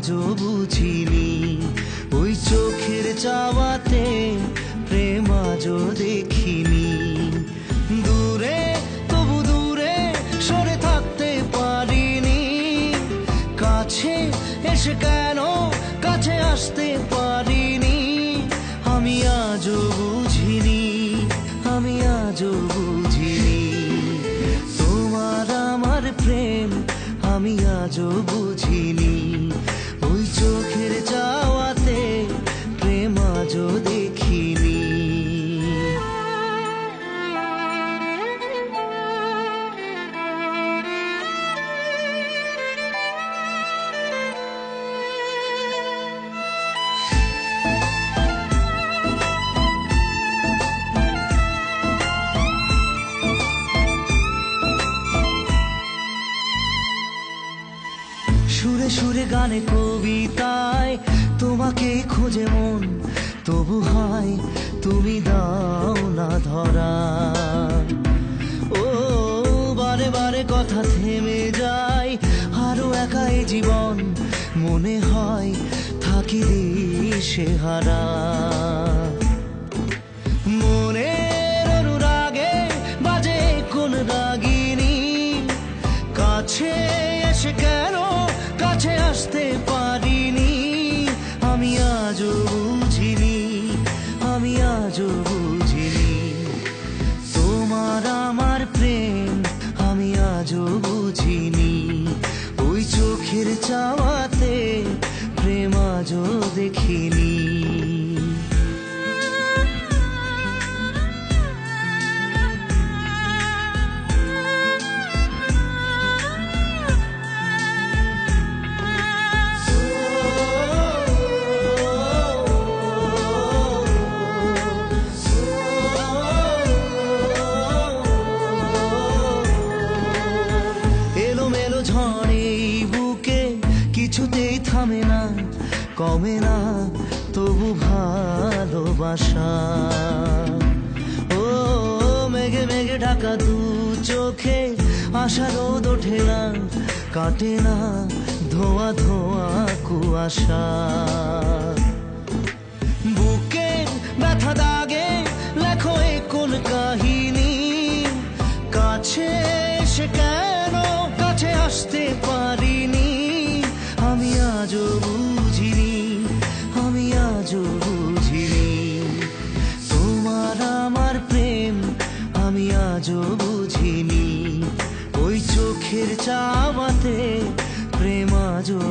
আজও বুঝিনি। ওই চোখের চাওয়াতে প্রেম আজও দেখিনি। দূরে তবু দূরে সরে থাকতে পারিনি। কাছে এসে কেন কাছে আসতে পারিনি। আমি আজও বুঝিনি, আমি আজও বুঝিনি। তোমার আমার প্রেম আমি আজও বুঝিনি। ওই চোখের চাওয়াতে প্রেম আজও দেখিনি। সুরে সুরে গানে কবিতায় তোমাকে খোঁজে মন, তবু হয় তুমি দাও না ধরা। ও বারে বারে কথা থেমে যায়, আরো একা এই জীবন মনে হয় থাকি দিশে হারা। মনের অনুরাগে বাজে কোন রাগিনী, কাছে এসে কেন কাছে আসতে পারিনি। আমি আজও বুঝিনি, আমি আজও বুঝিনি। তোমার আমার প্রেম আমি আজও বুঝিনি। ওই চোখের চাওয়াতে প্রেম আজও দেখিনি। ঝড়ে বুকে কিছুতেই থামে না, কমে না তবু ভালোবাসা। ও মেঘে মেঘে ঢাকা দু চোখে আশা রোদ ওঠে না, কাটে না ধোয়া ধোয়া কুয়াশা। বুকে ব্যথা দাগে লেখো এ কোন কাহিনী, কাছে এসে কেন কাছে আসতে পারিনি। আমি আজও বুঝিনি, আমি আজও বুঝিনি। তোমার আমার প্রেম আমি আজও বুঝিনি। ওই চোখের চাওয়াতে প্রেম আজও